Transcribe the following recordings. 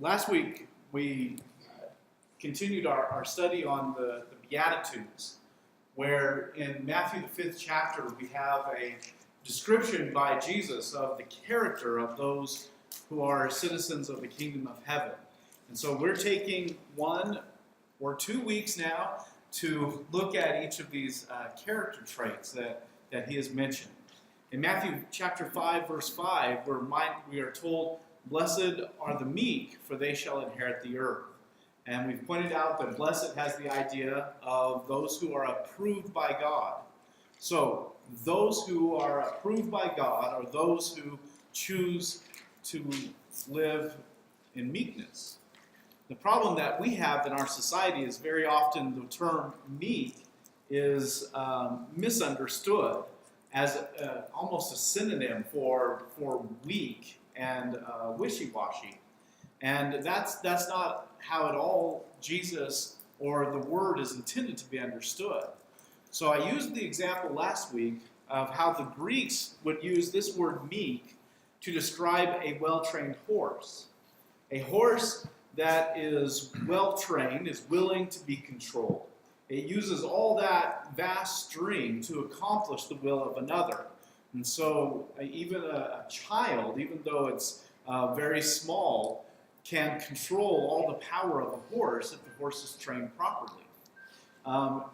Last week, we continued our study on the Beatitudes, where in Matthew, the 5th chapter, we have a description by Jesus of the character of those who are citizens of the kingdom of heaven. And so we're taking 1 or 2 weeks now to look at each of these character traits that he has mentioned. In Matthew chapter 5, verse 5, we are told, "Blessed are the meek, for they shall inherit the earth." And we've pointed out that blessed has the idea of those who are approved by God. So, those who are approved by God are those who choose to live in meekness. The problem that we have in our society is very often the term meek is misunderstood as almost a synonym for weak and wishy-washy. And that's not how at all Jesus or the word is intended to be understood. So I used the example last week of how the Greeks would use this word meek to describe a well-trained horse. A horse that is well-trained is willing to be controlled. It uses all that vast string to accomplish the will of another. And so even a child, even though it's very small, can control all the power of a horse if the horse is trained properly.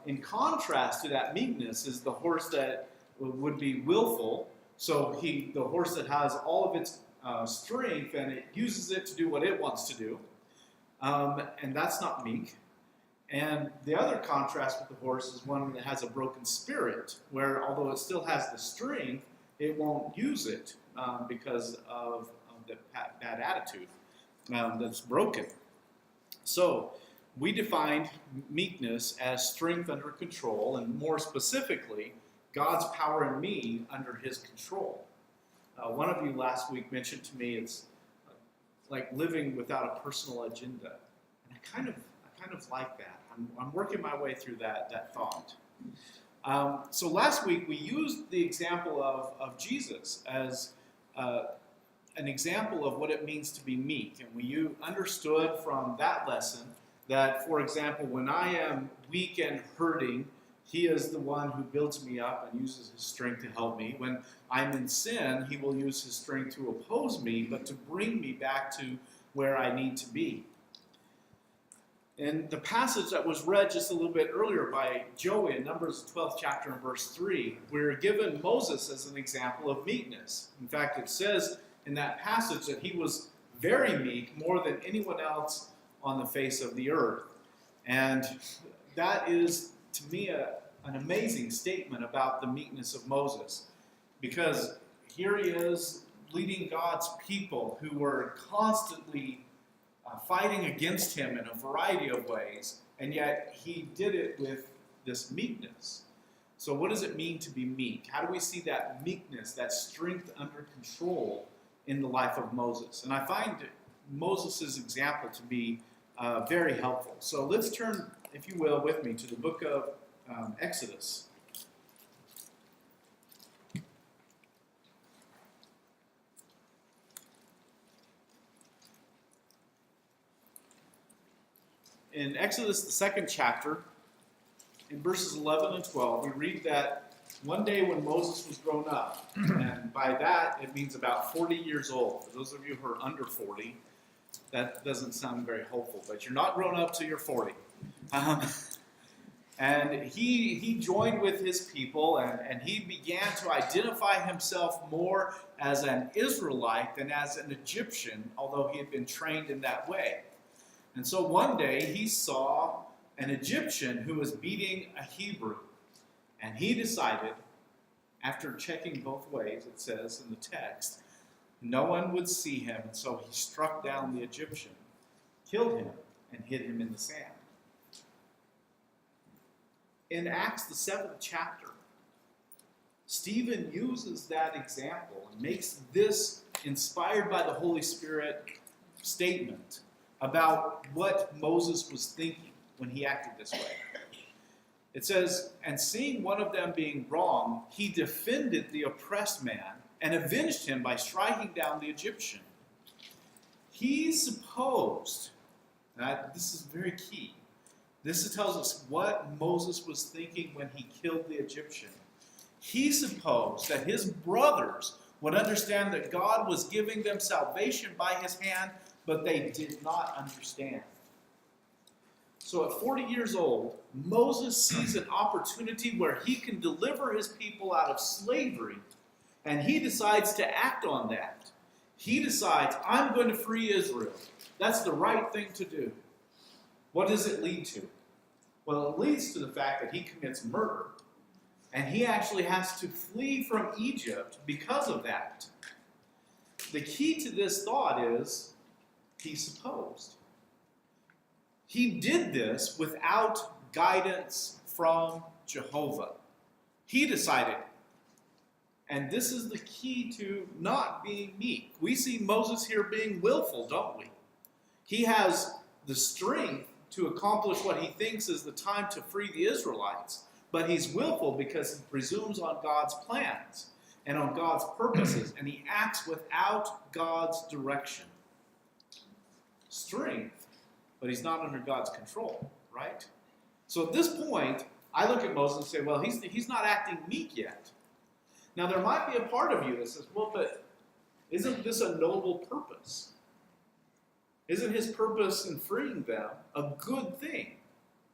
In contrast to that meekness is the horse that would be willful. So the horse that has all of its strength and it uses it to do what it wants to do. And that's not meek. And the other contrast with the horse is one that has a broken spirit, where although it still has the strength, it won't use it because of the bad attitude that's broken. So we defined meekness as strength under control, and more specifically, God's power in me under his control. One of you last week mentioned to me it's like living without a personal agenda. And I kind of like that. I'm working my way through that thought. So last week we used the example of Jesus as an example of what it means to be meek. And you understood from that lesson that, for example, when I am weak and hurting, he is the one who builds me up and uses his strength to help me. When I'm in sin, he will use his strength to oppose me, but to bring me back to where I need to be. In the passage that was read just a little bit earlier by Joey in Numbers 12th chapter and verse 3, we're given Moses as an example of meekness. In fact, it says in that passage that he was very meek, more than anyone else on the face of the earth. And that is, to me, an amazing statement about the meekness of Moses. Because here he is leading God's people who were constantly fighting against him in a variety of ways, and yet he did it with this meekness. So what does it mean to be meek? How do we see that meekness, that strength under control in the life of Moses? And I find Moses' example to be very helpful. So let's turn, if you will, with me to the book of Exodus. In Exodus, the 2nd chapter, in verses 11 and 12, we read that one day when Moses was grown up, and by that it means about 40 years old. For those of you who are under 40, that doesn't sound very hopeful, but you're not grown up till you're 40. And he joined with his people, and he began to identify himself more as an Israelite than as an Egyptian, although he had been trained in that way. And so one day he saw an Egyptian who was beating a Hebrew. And he decided, after checking both ways, it says in the text, no one would see him. And so he struck down the Egyptian, killed him, and hid him in the sand. In Acts, the 7th chapter, Stephen uses that example and makes this, inspired by the Holy Spirit, statement about what Moses was thinking when he acted this way. It says, and seeing one of them being wrong, he defended the oppressed man and avenged him by striking down the Egyptian. he supposed, this is very key, this tells us what Moses was thinking when he killed the Egyptian. He supposed that his brothers would understand that God was giving them salvation by his hand, but they did not understand. So at 40 years old, Moses sees an opportunity where he can deliver his people out of slavery, and he decides to act on that. He decides, I'm going to free Israel. That's the right thing to do. What does it lead to? Well, it leads to the fact that he commits murder, and he actually has to flee from Egypt because of that. The key to this thought is, he supposed. He did this without guidance from Jehovah. He decided. And this is the key to not being meek. We see Moses here being willful, don't we? He has the strength to accomplish what he thinks is the time to free the Israelites. But he's willful because he presumes on God's plans and on God's purposes, and he acts without God's direction. Strength, but he's not under God's control, right? So at this point, I look at Moses and say, well, he's not acting meek yet. Now, there might be a part of you that says, well, but isn't this a noble purpose? Isn't his purpose in freeing them a good thing?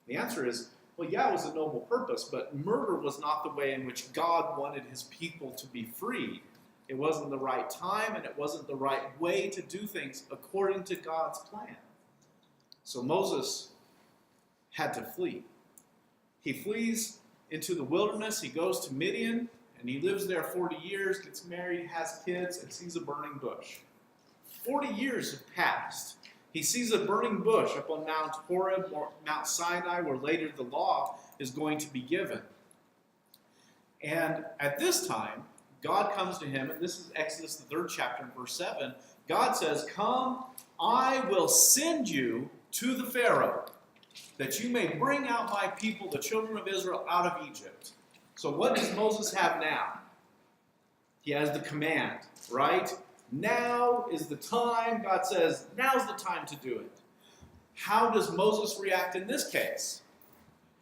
The answer is, well, yeah, it was a noble purpose, but murder was not the way in which God wanted his people to be freed. It wasn't the right time, and it wasn't the right way to do things according to God's plan. So Moses had to flee. He flees into the wilderness. He goes to Midian, and he lives there 40 years, gets married, has kids, and sees a burning bush. 40 years have passed. He sees a burning bush up on Mount Horeb, or Mount Sinai, where later the law is going to be given. And at this time, God comes to him, and this is Exodus, the 3rd chapter, verse 7. God says, come, I will send you to the Pharaoh, that you may bring out my people, the children of Israel, out of Egypt. So what does Moses have now? He has the command, right? Now is the time. God says, now's the time to do it. How does Moses react in this case?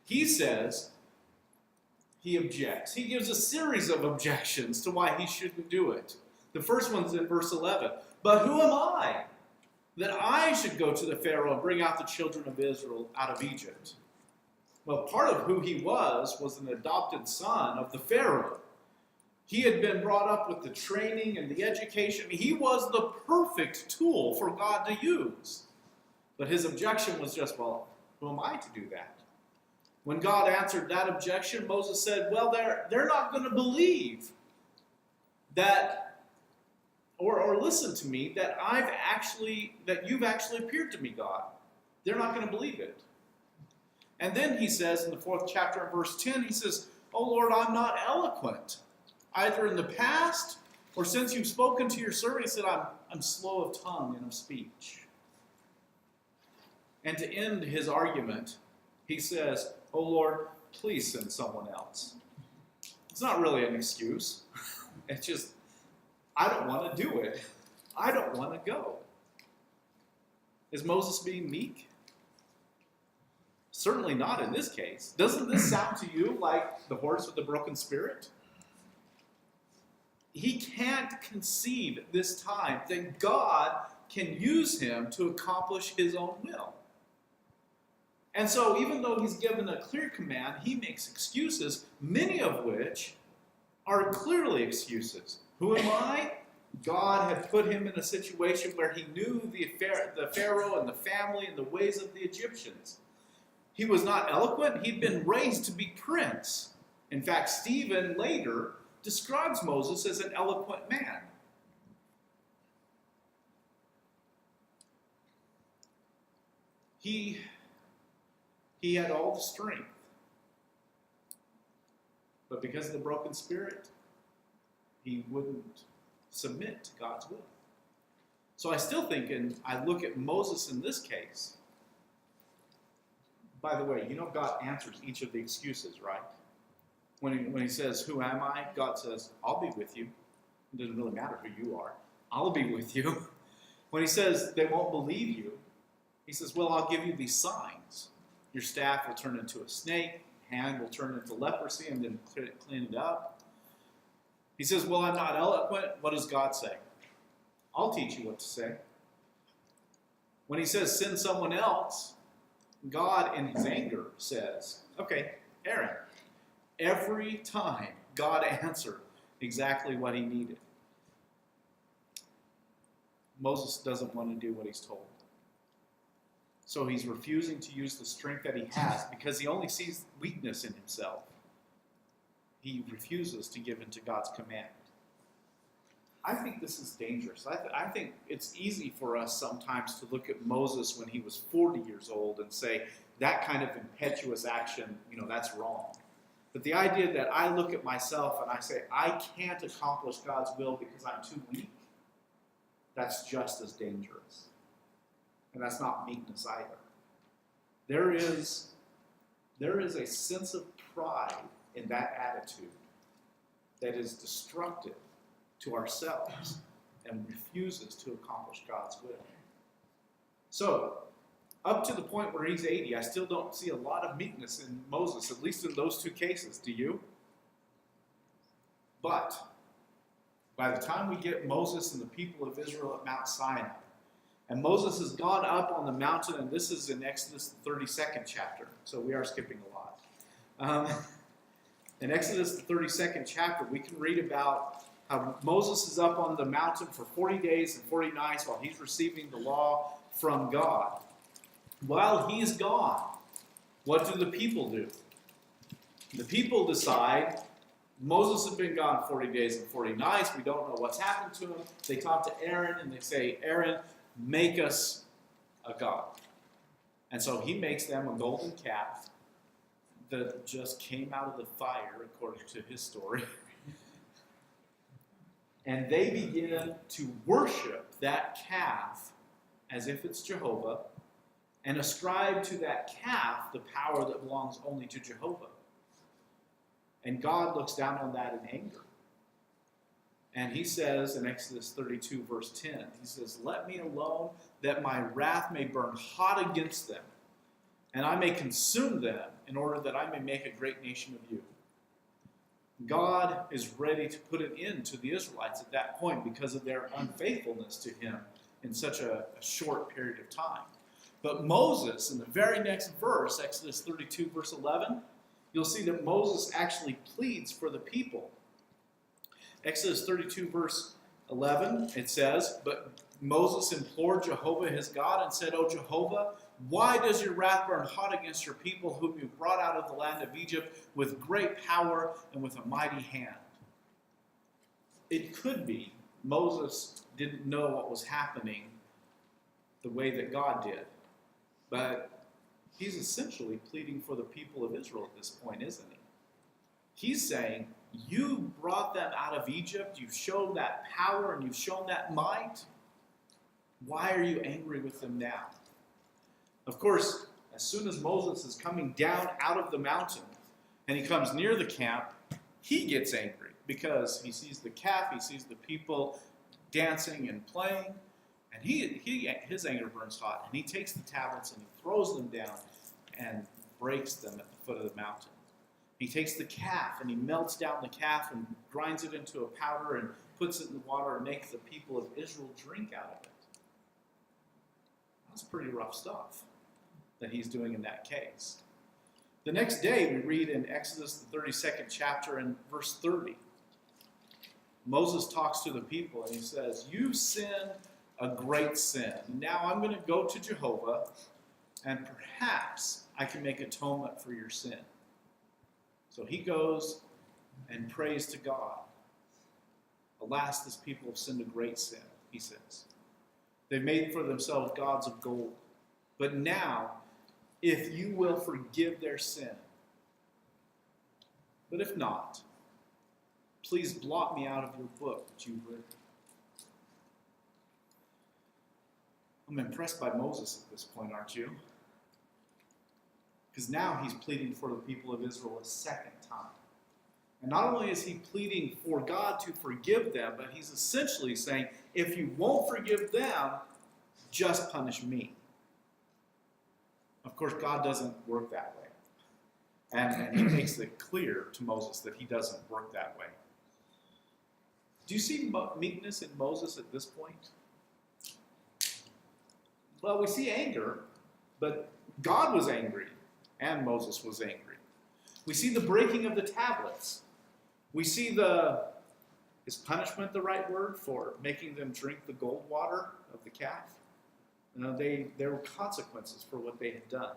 He says, he objects. He gives a series of objections to why he shouldn't do it. The first one's in verse 11. But who am I that I should go to the Pharaoh and bring out the children of Israel out of Egypt? Well, part of who he was an adopted son of the Pharaoh. He had been brought up with the training and the education. He was the perfect tool for God to use. But his objection was just, well, who am I to do that? When God answered that objection, Moses said, well, they're not going to believe that, or listen to me, that you've actually appeared to me, God. They're not going to believe it. And then he says in the 4th chapter in verse 10, he says, oh Lord, I'm not eloquent, either in the past or since you've spoken to your servant. He said, I'm slow of tongue and of speech. And to end his argument, he says, oh Lord, please send someone else. It's not really an excuse. It's just, I don't want to do it. I don't want to go. Is Moses being meek? Certainly not in this case. Doesn't this sound to you like the horse with the broken spirit? He can't conceive at this time that God can use him to accomplish his own will. And so even though he's given a clear command, he makes excuses, many of which are clearly excuses. Who am I? God had put him in a situation where he knew the Pharaoh and the family and the ways of the Egyptians. He was not eloquent. He'd been raised to be prince. In fact, Stephen later describes Moses as an eloquent man. He had all the strength. But because of the broken spirit, he wouldn't submit to God's will. So I still think, and I look at Moses in this case. By the way, you know God answers each of the excuses, right? When he says, who am I? God says, I'll be with you. It doesn't really matter who you are. I'll be with you. When he says they won't believe you, he says, well, I'll give you these signs. Your staff will turn into a snake, hand will turn into leprosy, and then clean it up. He says, well, I'm not eloquent. What does God say? I'll teach you what to say. When he says send someone else, God in his anger says, okay, Aaron. Every time God answered exactly what he needed. Moses doesn't want to do what he's told. So he's refusing to use the strength that he has because he only sees weakness in himself. He refuses to give in to God's command. I think this is dangerous. I think it's easy for us sometimes to look at Moses when he was 40 years old and say, that kind of impetuous action, that's wrong. But the idea that I look at myself and I say, I can't accomplish God's will because I'm too weak, that's just as dangerous. And that's not meekness either. There is a sense of pride in that attitude that is destructive to ourselves and refuses to accomplish God's will. So, up to the point where he's 80, I still don't see a lot of meekness in Moses, at least in those two cases. Do you? But by the time we get Moses and the people of Israel at Mount Sinai, and Moses has gone up on the mountain, and this is in Exodus the 32nd chapter, so we are skipping a lot. In Exodus the 32nd chapter, we can read about how Moses is up on the mountain for 40 days and 40 nights while he's receiving the law from God. While he's gone, what do the people do? The people decide, Moses has been gone 40 days and 40 nights. We don't know what's happened to him. They talk to Aaron and they say, Aaron, make us a god. And so he makes them a golden calf that just came out of the fire, according to his story. And they begin to worship that calf as if it's Jehovah and ascribe to that calf the power that belongs only to Jehovah. And God looks down on that in anger. And he says in Exodus 32, verse 10, he says, let me alone that my wrath may burn hot against them, and I may consume them in order that I may make a great nation of you. God is ready to put an end to the Israelites at that point because of their unfaithfulness to him in such a short period of time. But Moses, in the very next verse, Exodus 32, verse 11, you'll see that Moses actually pleads for the people. Exodus 32, verse 11, it says, but Moses implored Jehovah his God and said, O Jehovah, why does your wrath burn hot against your people whom you brought out of the land of Egypt with great power and with a mighty hand? It could be Moses didn't know what was happening the way that God did. But he's essentially pleading for the people of Israel at this point, isn't he? He's saying, you brought them out of Egypt, you've shown that power and you've shown that might. Why are you angry with them now? Of course, as soon as Moses is coming down out of the mountain and he comes near the camp, he gets angry because he sees the calf, he sees the people dancing and playing, and his anger burns hot. And he takes the tablets and he throws them down and breaks them at the foot of the mountain. He takes the calf and he melts down the calf and grinds it into a powder and puts it in the water and makes the people of Israel drink out of it. That's pretty rough stuff that he's doing in that case. The next day we read in Exodus the 32nd chapter and verse 30. Moses talks to the people and he says, you sinned a great sin. Now I'm going to go to Jehovah and perhaps I can make atonement for your sin. So he goes and prays to God. Alas, this people have sinned a great sin, he says. They've made for themselves gods of gold. But now, if you will forgive their sin, but if not, please blot me out of your book that you've written. I'm impressed by Moses at this point, aren't you? Because now he's pleading for the people of Israel a second time. And not only is he pleading for God to forgive them, but he's essentially saying, if you won't forgive them, just punish me. Of course, God doesn't work that way. And he makes it clear to Moses that he doesn't work that way. Do you see meekness in Moses at this point? Well, we see anger, but God was angry, and Moses was angry. We see the breaking of the tablets. We see is punishment the right word for making them drink the gold water of the calf? There were consequences for what they had done.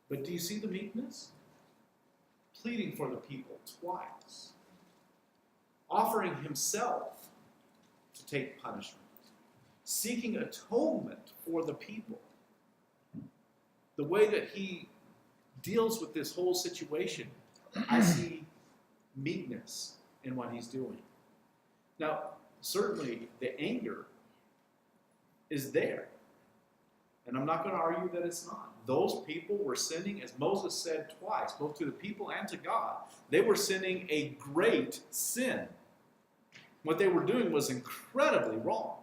But do you see the meekness? Pleading for the people twice. Offering himself to take punishment. Seeking atonement for the people. The way that he deals with this whole situation, I see meekness in what he's doing. Now, certainly the anger is there. And I'm not going to argue that it's not. Those people were sinning, as Moses said twice, both to the people and to God. They were sinning a great sin. What they were doing was incredibly wrong.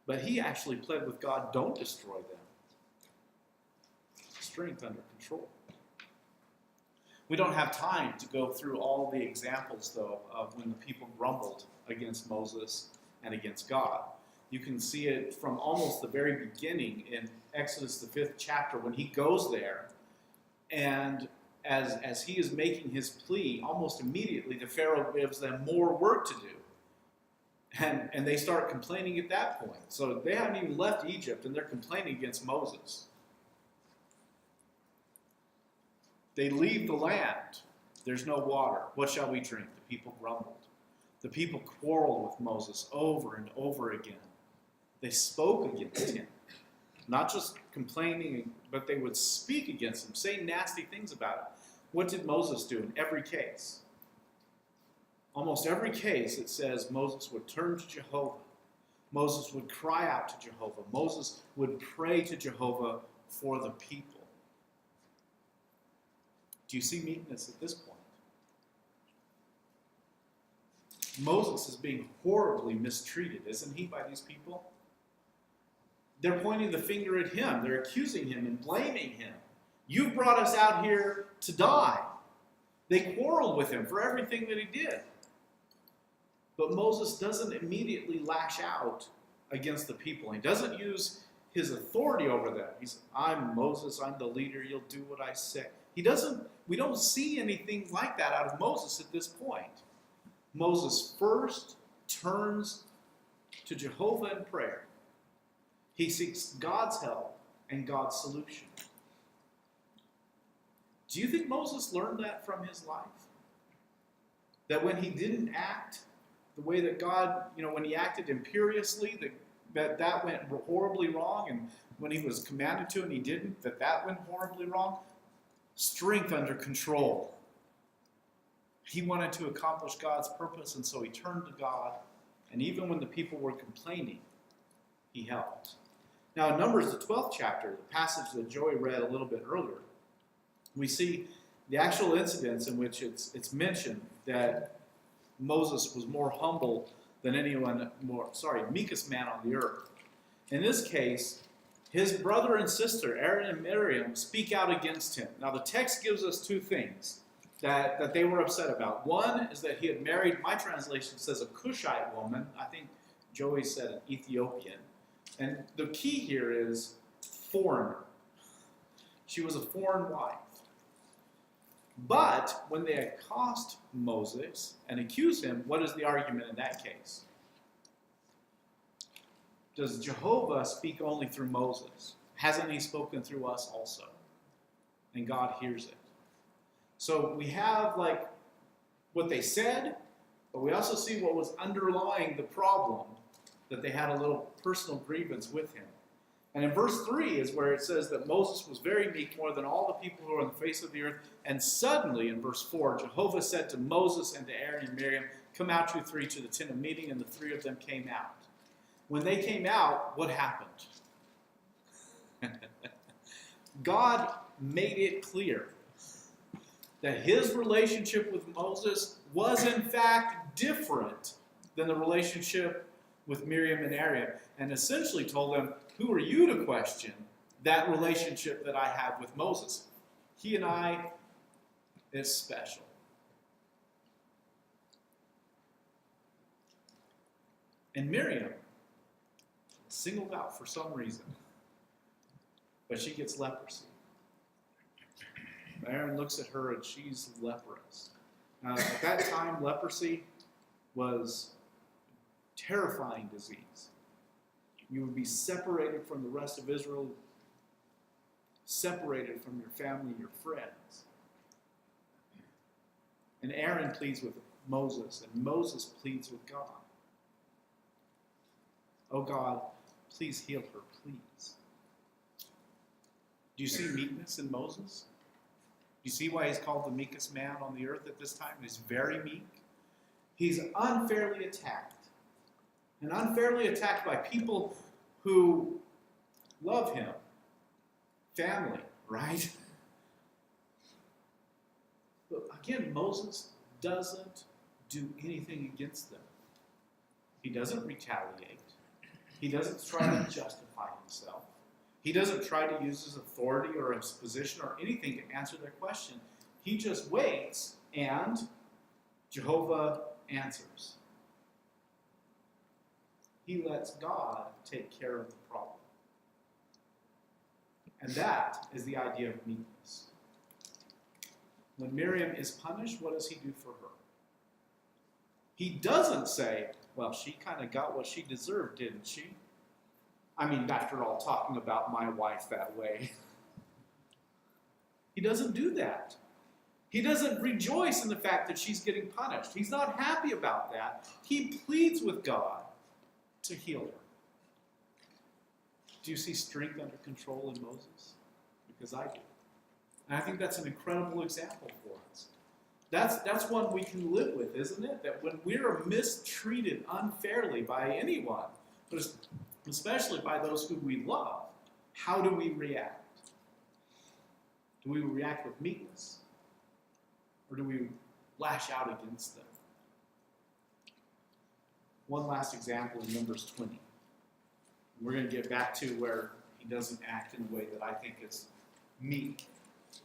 But he actually pled with God, don't destroy them. Strength under control. We don't have time to go through all the examples, though, of when the people grumbled against Moses and against God. You can see it from almost the very beginning in Exodus, the 5th chapter, when he goes there, and as he is making his plea, almost immediately the Pharaoh gives them more work to do. And they start complaining at that point. So they haven't even left Egypt, and they're complaining against Moses. They leave the land. There's no water. What shall we drink? The people grumbled. The people quarreled with Moses over and over again. They spoke against him. Not just complaining, but they would speak against him, say nasty things about him. What did Moses do in every case? Almost every case, it says Moses would turn to Jehovah. Moses would cry out to Jehovah. Moses would pray to Jehovah for the people. Do you see meekness at this point? Moses is being horribly mistreated, isn't he, by these people? They're pointing the finger at him. They're accusing him and blaming him. You brought us out here to die. They quarreled with him for everything that he did. But Moses doesn't immediately lash out against the people. He doesn't use his authority over them. He's, I'm Moses, I'm the leader, you'll do what I say. We don't see anything like that out of Moses at this point. Moses first turns to Jehovah in prayer. He seeks God's help and God's solution. Do you think Moses learned that from his life? That when he didn't act the way that God, when he acted imperiously, that went horribly wrong, and when he was commanded to and he didn't, that went horribly wrong? Strength under control. He wanted to accomplish God's purpose, and so he turned to God, and even when the people were complaining, he helped. Now, in Numbers, the 12th chapter, the passage that Joey read a little bit earlier, we see the actual incidents in which it's mentioned that Moses was more humble than meekest man on the earth. In this case, his brother and sister, Aaron and Miriam, speak out against him. Now, the text gives us two things that they were upset about. One is that he had married, my translation says a Cushite woman. I think Joey said an Ethiopian. And the key here is foreigner. She was a foreign wife. But when they accost Moses and accuse him, what is the argument in that case? Does Jehovah speak only through Moses? Hasn't he spoken through us also? And God hears it. So we have what they said, but we also see what was underlying the problem, that they had a little personal grievance with him. And in verse 3 is where it says that Moses was very meek, more than all the people who are on the face of the earth. And suddenly, in verse 4, Jehovah said to Moses and to Aaron and Miriam, come out you three to the tent of meeting, and the three of them came out. When they came out, what happened? God made it clear that his relationship with Moses was in fact different than the relationship with Miriam and Aaron and essentially told them, who are you to question that relationship that I have with Moses? He and I is special. And Miriam is singled out for some reason, but she gets leprosy. Aaron looks at her and she's leprous. Now, at that time, leprosy was a terrifying disease. You would be separated from the rest of Israel, separated from your family, your friends. And Aaron pleads with Moses, and Moses pleads with God. Oh God, please heal her, please. Do you see meekness in Moses? Do you see why he's called the meekest man on the earth at this time? He's very meek. He's unfairly attacked. And unfairly attacked by people who love him. Family, right? But again, Moses doesn't do anything against them. He doesn't retaliate. He doesn't try to justify himself. He doesn't try to use his authority or his position or anything to answer their question. He just waits, and Jehovah answers. He lets God take care of the problem. And that is the idea of meekness. When Miriam is punished, what does he do for her? He doesn't say, well, she kind of got what she deserved, didn't she? I mean, after all, talking about my wife that way. He doesn't do that. He doesn't rejoice in the fact that she's getting punished. He's not happy about that. He pleads with God to heal her. Do you see strength under control in Moses? Because I do. And I think that's an incredible example for us. That's one we can live with, isn't it? That when we are mistreated unfairly by anyone, but especially by those who we love, how do we react? Do we react with meekness? Or do we lash out against them? One last example in Numbers 20. We're going to get back to where he doesn't act in a way that I think is meek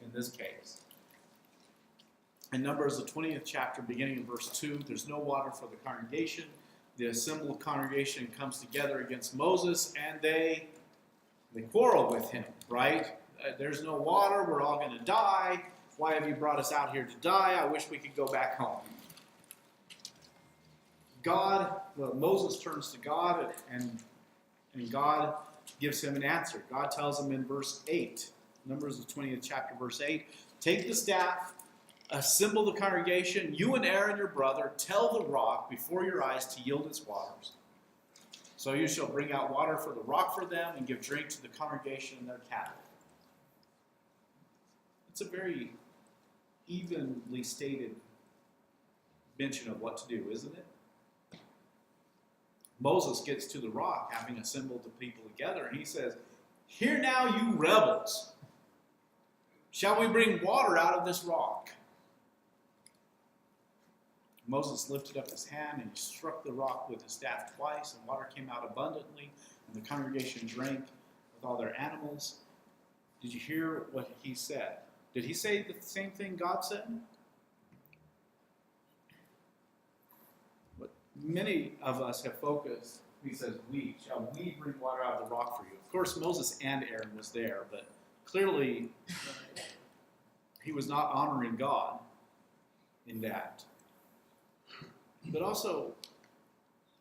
in this case. In Numbers, the 20th chapter, beginning in verse 2, there's no water for the congregation. The assembled congregation comes together against Moses, and they quarrel with him, right? There's no water. We're all going to die. Why have you brought us out here to die? I wish we could go back home. Moses turns to God, and God gives him an answer. God tells him in verse 8, Numbers the 20th chapter, verse 8, take the staff, assemble the congregation, you and Aaron your brother, tell the rock before your eyes to yield its waters. So you shall bring out water for the rock for them and give drink to the congregation and their cattle. It's a very evenly stated mention of what to do, isn't it? Moses gets to the rock, having assembled the people together, and he says, "Hear now, you rebels. Shall we bring water out of this rock?" Moses lifted up his hand and he struck the rock with his staff twice, and water came out abundantly, and the congregation drank with all their animals. Did you hear what he said? Did he say the same thing God said? But many of us have focused. He says, shall we bring water out of the rock for you? Of course, Moses and Aaron was there, but clearly he was not honoring God in that. But also,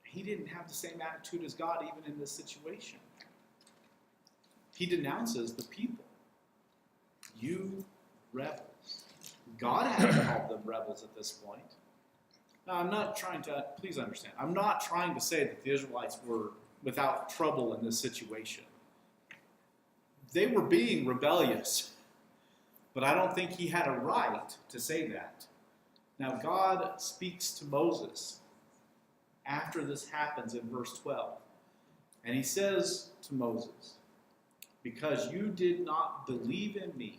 he didn't have the same attitude as God even in this situation. He denounces the people. You rebels. God hadn't called them rebels at this point. Now, I'm not trying to, please understand, I'm not trying to say that the Israelites were without trouble in this situation. They were being rebellious, but I don't think he had a right to say that. Now, God speaks to Moses after this happens in verse 12. And he says to Moses, "Because you did not believe in me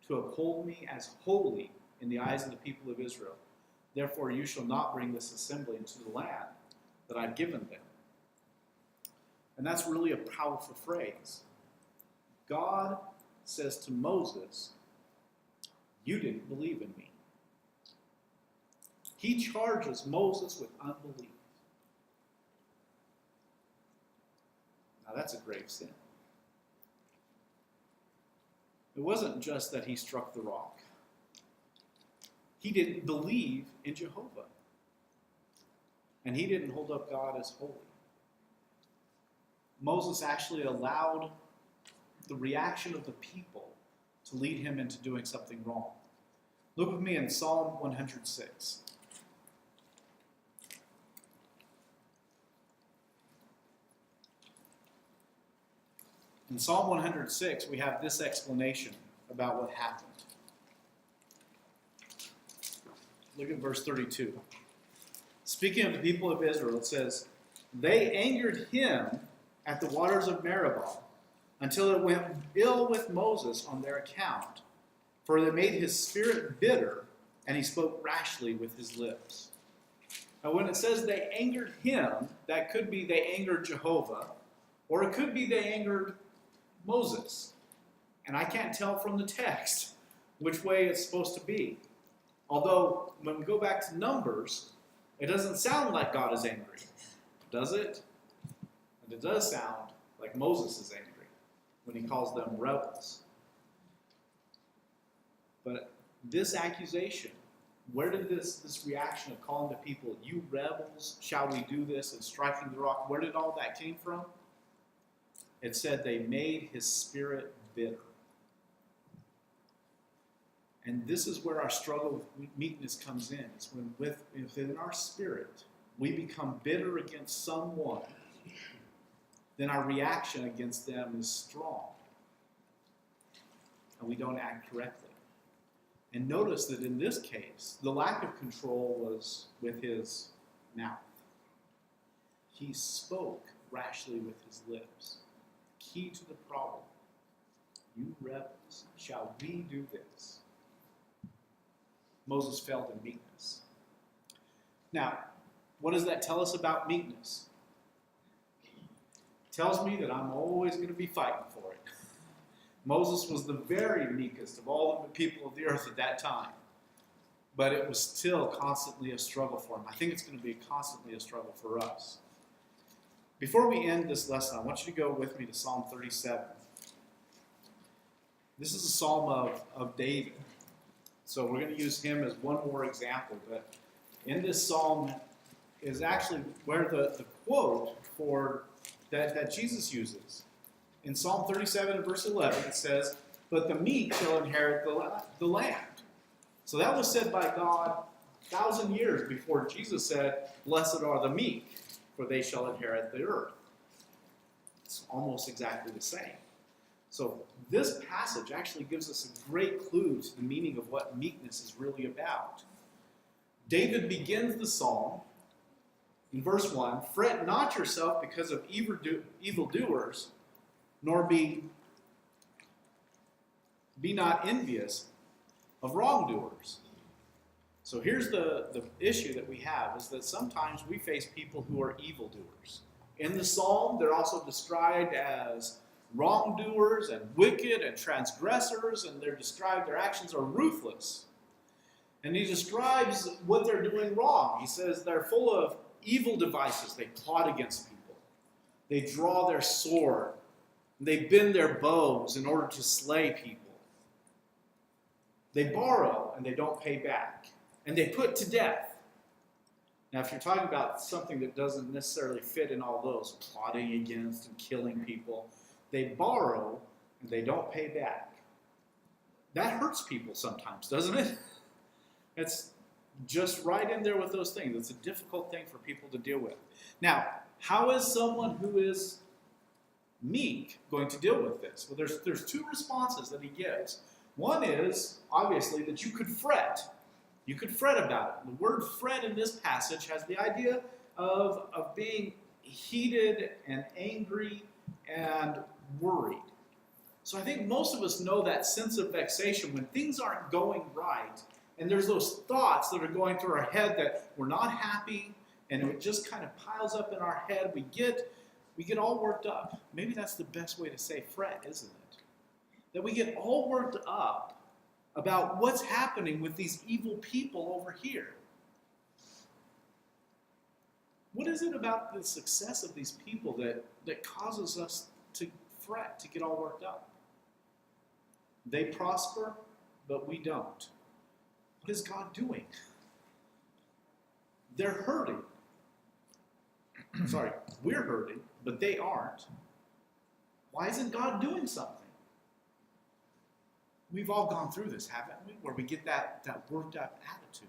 to uphold me as holy in the eyes of the people of Israel, therefore you shall not bring this assembly into the land that I've given them. And that's really a powerful phrase. God says to Moses, you didn't believe in me. He charges Moses with unbelief. Now that's a grave sin. It wasn't just that he struck the rock. He didn't believe in Jehovah. And he didn't hold up God as holy. Moses actually allowed the reaction of the people to lead him into doing something wrong. Look with me in Psalm 106. In Psalm 106, we have this explanation about what happened. Look at verse 32. Speaking of the people of Israel, it says, they angered him at the waters of Meribah, until it went ill with Moses on their account, for they made his spirit bitter, and he spoke rashly with his lips. Now when it says they angered him, that could be they angered Jehovah, or it could be they angered Moses. And I can't tell from the text which way it's supposed to be. Although, when we go back to Numbers, it doesn't sound like God is angry, does it? And it does sound like Moses is angry when he calls them rebels. But this accusation, where did this reaction of calling the people, you rebels, shall we do this, and striking the rock, where did all that came from? It said they made his spirit bitter. And this is where our struggle with meekness comes in. It's when within our spirit we become bitter against someone, then our reaction against them is strong. And we don't act correctly. And notice that in this case, the lack of control was with his mouth. He spoke rashly with his lips. Key to the problem. You rebels, shall we do this? Moses failed in meekness. Now, what does that tell us about meekness? It tells me that I'm always going to be fighting for it. Moses was the very meekest of all of the people of the earth at that time. But it was still constantly a struggle for him. I think it's going to be constantly a struggle for us. Before we end this lesson, I want you to go with me to Psalm 37. This is a psalm of David. So we're going to use him as one more example. But in this psalm is actually where the quote for that Jesus uses. In Psalm 37 and verse 11, it says, but the meek shall inherit the land. So that was said by God 1,000 years before Jesus said, blessed are the meek, for they shall inherit the earth. It's almost exactly the same. So this passage actually gives us a great clue to the meaning of what meekness is really about. David begins the psalm in verse 1, fret not yourself because of evildoers, nor be not envious of wrongdoers. So here's the issue that we have, is that sometimes we face people who are evildoers. In the psalm, they're also described as wrongdoers and wicked and transgressors, and their actions are ruthless. And he describes what they're doing wrong. He says they're full of evil devices. They plot against people. They draw their sword. They bend their bows in order to slay people. They borrow and they don't pay back. And they put to death. Now, if you're talking about something that doesn't necessarily fit in all those, plotting against and killing people, they borrow and they don't pay back. That hurts people sometimes, doesn't it? It's just right in there with those things. It's a difficult thing for people to deal with. Now, how is someone who is meek going to deal with this? Well, there's two responses that he gives. One is, obviously, that you could fret. You could fret about it. The word fret in this passage has the idea of being heated and angry and worried. So I think most of us know that sense of vexation when things aren't going right, and there's those thoughts that are going through our head that we're not happy, and it just kind of piles up in our head. We get we get all worked up. Maybe that's the best way to say fret, isn't it? That we get all worked up about what's happening with these evil people over here. What is it about the success of these people that causes us to fret, to get all worked up? They prosper, but we don't. What is God doing? They're hurting. Sorry, we're hurting, but they aren't. Why isn't God doing something? We've all gone through this, haven't we? Where we get that worked up attitude.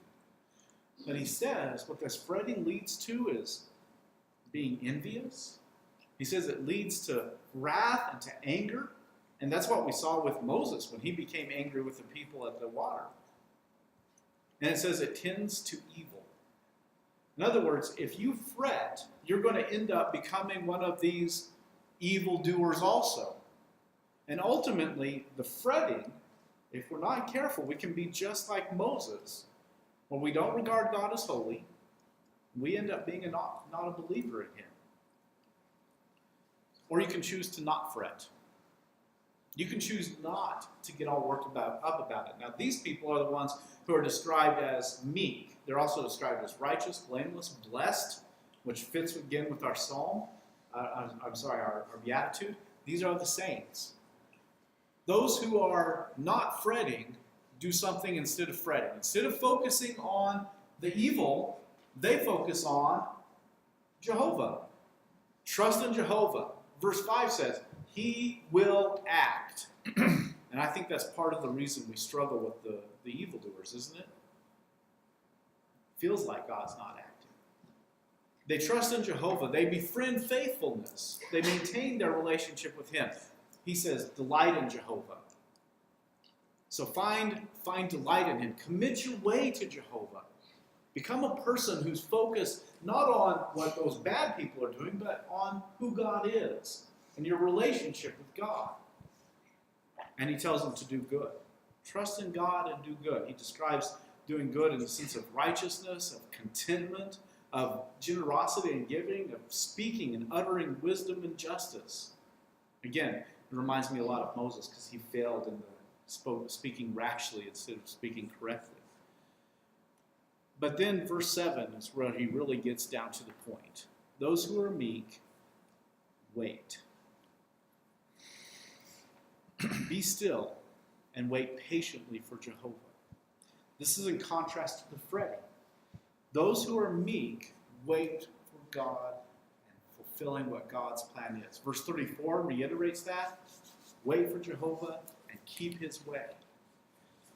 But he says what this fretting leads to is being envious. He says it leads to wrath and to anger. And that's what we saw with Moses when he became angry with the people at the water. And it says it tends to evil. In other words, if you fret, you're going to end up becoming one of these evildoers also. And ultimately, the fretting, if we're not careful, we can be just like Moses. When we don't regard God as holy, we end up being not a believer in him. Or you can choose to not fret. You can choose not to get all worked up about it. Now, these people are the ones who are described as meek. They're also described as righteous, blameless, blessed, which fits again with our psalm. Our beatitude. These are the saints. Those who are not fretting do something instead of fretting. Instead of focusing on the evil, they focus on Jehovah. Trust in Jehovah. Verse 5 says, he will act. And I think that's part of the reason we struggle with the evildoers, isn't it? Feels like God's not acting. They trust in Jehovah. They befriend faithfulness. They maintain their relationship with him. He says, delight in Jehovah. So find delight in him. Commit your way to Jehovah. Become a person who's focused not on what those bad people are doing, but on who God is and your relationship with God. And he tells them to do good. Trust in God and do good. He describes doing good in the sense of righteousness, of contentment, of generosity and giving, of speaking and uttering wisdom and justice. Again, it reminds me a lot of Moses because he failed in speaking rashly instead of speaking correctly. But then verse 7 is where he really gets down to the point. Those who are meek, wait. Be still and wait patiently for Jehovah. This is in contrast to the fretting. Those who are meek wait for God and fulfilling what God's plan is. Verse 34 reiterates that. Wait for Jehovah and keep his way.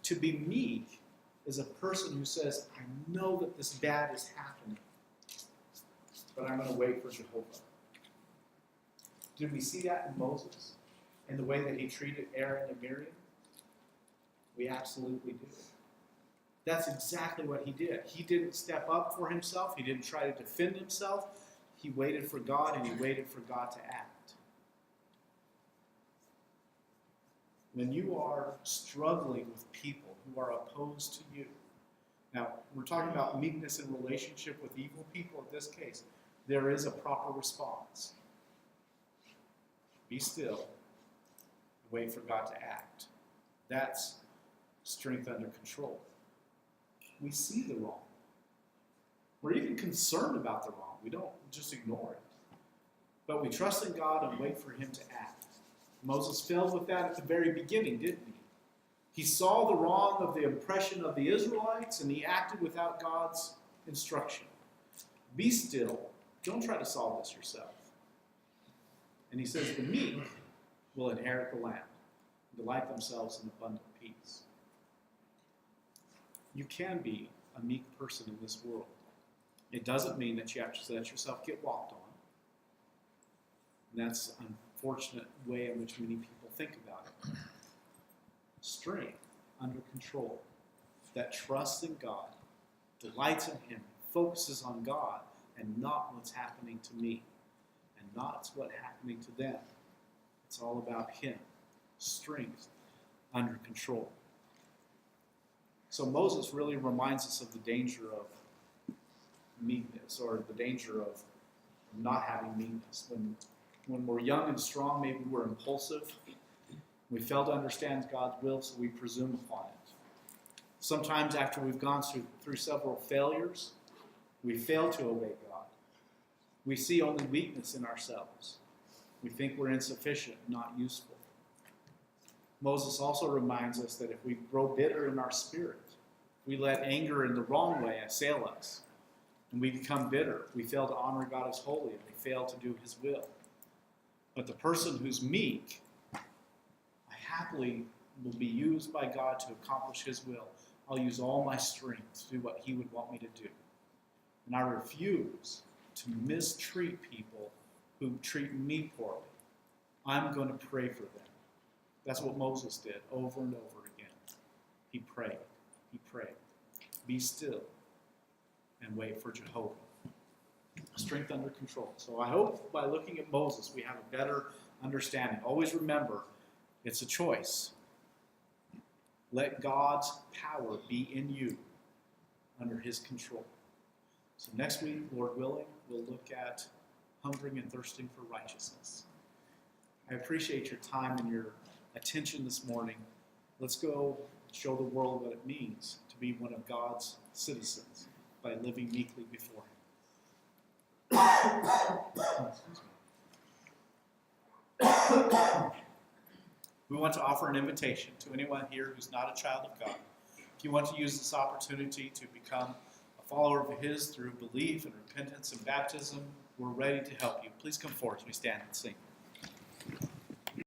To be meek is a person who says, I know that this bad is happening, but I'm going to wait for Jehovah. Did we see that in Moses? In the way that he treated Aaron and Miriam? We absolutely do. That's exactly what he did. He didn't step up for himself. He didn't try to defend himself. He waited for God, and he waited for God to act. When you are struggling with people who are opposed to you, now we're talking about meekness in relationship with evil people in this case, there is a proper response. Be still. Wait for God to act. That's strength under control. We see the wrong. We're even concerned about the wrong. We don't just ignore it. But we trust in God and wait for him to act. Moses failed with that at the very beginning, didn't he? He saw the wrong of the oppression of the Israelites, and he acted without God's instruction. Be still. Don't try to solve this yourself. And he says the meek will inherit the land, and delight themselves in abundant peace. You can be a meek person in this world. It doesn't mean that you have to let yourself get walked on. And that's an unfortunate way in which many people think about it. Strength under control that trusts in God, delights in him, focuses on God and not what's happening to me and not what's happening to them. It's all about him. Strength under control. So Moses really reminds us of the danger of meekness, or the danger of not having meekness. When When we're young and strong, maybe we're impulsive. We fail to understand God's will, so we presume upon it. Sometimes after we've gone through several failures, we fail to obey God. We see only weakness in ourselves. We think we're insufficient, not useful. Moses also reminds us that if we grow bitter in our spirit, we let anger in the wrong way assail us, and we become bitter. We fail to honor God as holy, and we fail to do his will. But the person who's meek, I happily will be used by God to accomplish his will. I'll use all my strength to do what he would want me to do. And I refuse to mistreat people who treat me poorly. I'm going to pray for them. That's what Moses did over and over again. He prayed. He prayed. Be still and wait for Jehovah. Strength under control. So I hope by looking at Moses we have a better understanding. Always remember, it's a choice. Let God's power be in you under his control. So next week, Lord willing, we'll look at hungering and thirsting for righteousness. I appreciate your time and your attention this morning. Let's go show the world what it means to be one of God's citizens by living meekly before him. We want to offer an invitation to anyone here who's not a child of God. If you want to use this opportunity to become a follower of his through belief and repentance and baptism, we're ready to help you. Please come forward as we stand and sing.